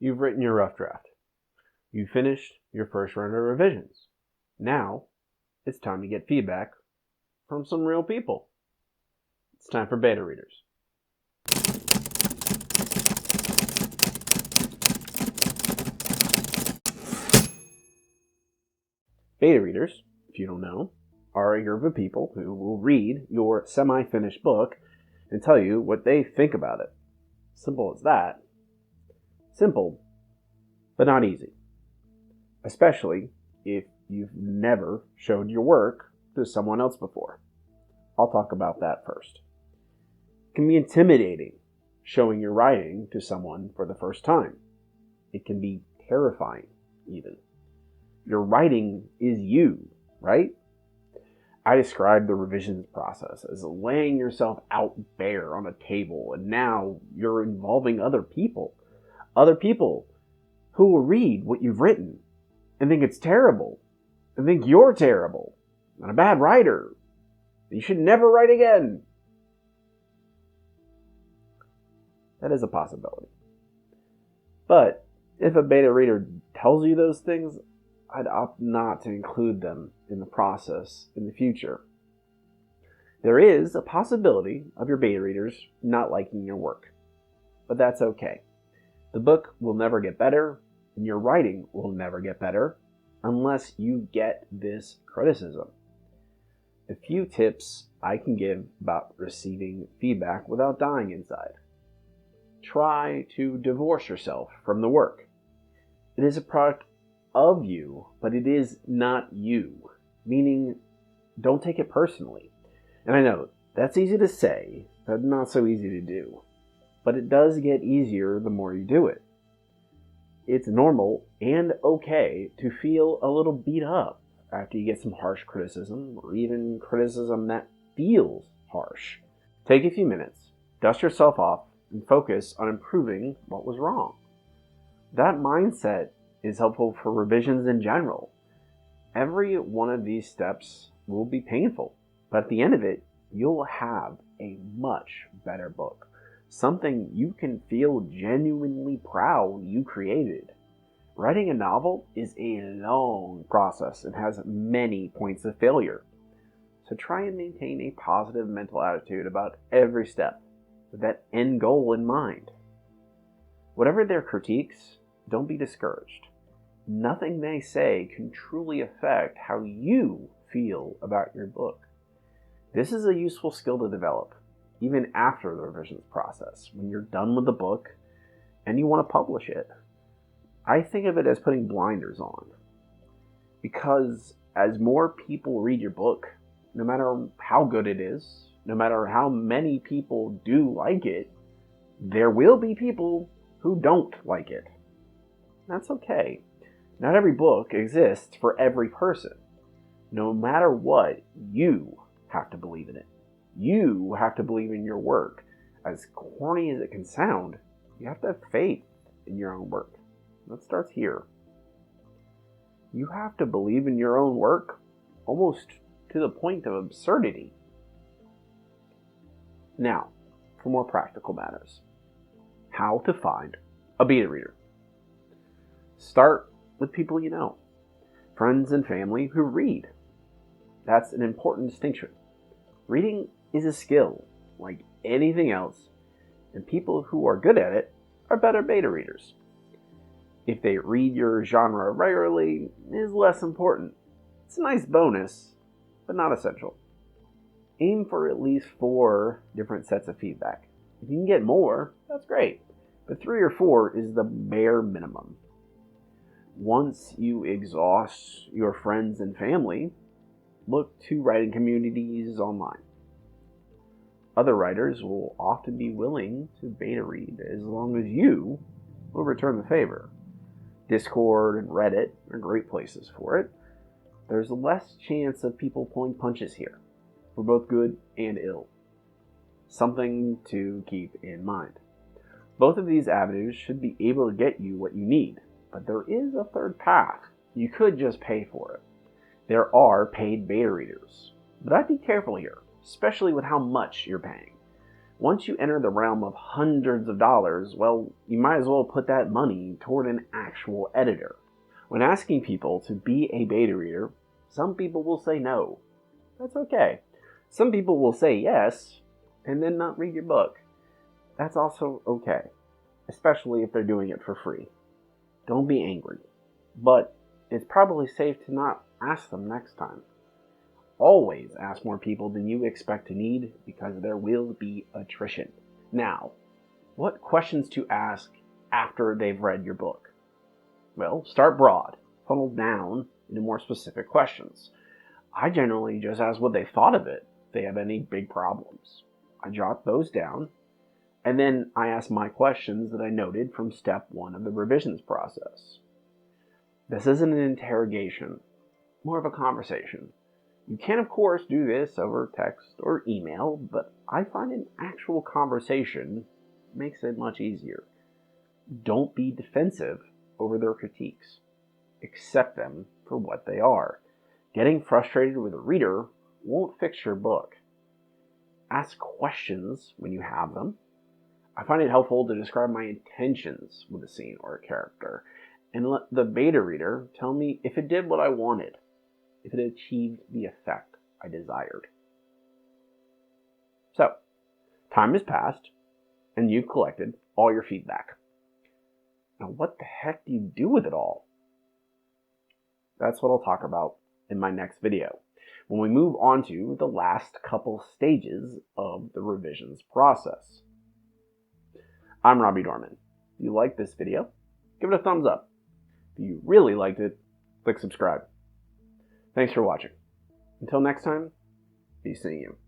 You've written your rough draft. You finished your first round of revisions. Now, it's time to get feedback from some real people. It's time for beta readers. Beta readers, if you don't know, are a group of people who will read your semi-finished book and tell you what they think about it. Simple as that. Simple, but not easy. Especially if you've never showed your work to someone else before. I'll talk about that first. It can be intimidating showing your writing to someone for the first time. It can be terrifying, even. Your writing is you, right? I describe the revisions process as laying yourself out bare on a table, and now you're involving other people who will read what you've written and think it's terrible, and think you're terrible, and a bad writer. You should never write again. That is a possibility. But if a beta reader tells you those things, I'd opt not to include them in the process in the future. There is a possibility of your beta readers not liking your work, but that's okay. The book will never get better, and your writing will never get better unless you get this criticism. A few tips I can give about receiving feedback without dying inside. Try to divorce yourself from the work. It is a product of you, but it is not you. Meaning, don't take it personally. And I know, that's easy to say, but not so easy to do. But it does get easier the more you do it. It's normal and okay to feel a little beat up after you get some harsh criticism, or even criticism that feels harsh. Take a few minutes, dust yourself off, and focus on improving what was wrong. That mindset is helpful for revisions in general. Every one of these steps will be painful, but at the end of it, you'll have a much better book. Something you can feel genuinely proud you created. Writing a novel is a long process and has many points of failure. So try and maintain a positive mental attitude about every step, with that end goal in mind. Whatever their critiques, don't be discouraged. Nothing they say can truly affect how you feel about your book. This is a useful skill to develop, even after the revisions process, when you're done with the book and you want to publish it. I think of it as putting blinders on. Because as more people read your book, no matter how good it is, no matter how many people do like it, there will be people who don't like it. That's okay. Not every book exists for every person. No matter what, you have to believe in it. You have to believe in your work. As corny as it can sound, you have to have faith in your own work. That starts here. You have to believe in your own work almost to the point of absurdity. Now, for more practical matters. How to find a beta reader. Start with people you know. Friends and family who read. That's an important distinction. Reading is a skill, like anything else, and people who are good at it are better beta readers. If they read your genre regularly, is less important. It's a nice bonus, but not essential. Aim for at least 4 different sets of feedback. If you can get more, that's great, but 3 or 4 is the bare minimum. Once you exhaust your friends and family, look to writing communities online. Other writers will often be willing to beta read as long as you will return the favor. Discord and Reddit are great places for it. There's less chance of people pulling punches here, for both good and ill. Something to keep in mind. Both of these avenues should be able to get you what you need, but there is a third path. You could just pay for it. There are paid beta readers, but I'd be careful here, especially with how much you're paying. Once you enter the realm of hundreds of dollars, well, you might as well put that money toward an actual editor. When asking people to be a beta reader, some people will say no. That's okay. Some people will say yes and then not read your book. That's also okay, especially if they're doing it for free. Don't be angry, but it's probably safe to not ask them next time. Always ask more people than you expect to need because there will be attrition. Now, what questions to ask after they've read your book? Well, start broad, funnel down into more specific questions. I generally just ask what they thought of it, if they have any big problems. I jot those down, and then I ask my questions that I noted from step 1 of the revisions process. This isn't an interrogation, more of a conversation. You can, of course, do this over text or email, but I find an actual conversation makes it much easier. Don't be defensive over their critiques. Accept them for what they are. Getting frustrated with a reader won't fix your book. Ask questions when you have them. I find it helpful to describe my intentions with a scene or a character, and let the beta reader tell me if it did what I wanted, if it achieved the effect I desired. So, time has passed, and you've collected all your feedback. Now, what the heck do you do with it all? That's what I'll talk about in my next video, when we move on to the last couple stages of the revisions process. I'm Robbie Dorman. If you liked this video, give it a thumbs up. If you really liked it, click subscribe. Thanks for watching. Until next time, be seeing you.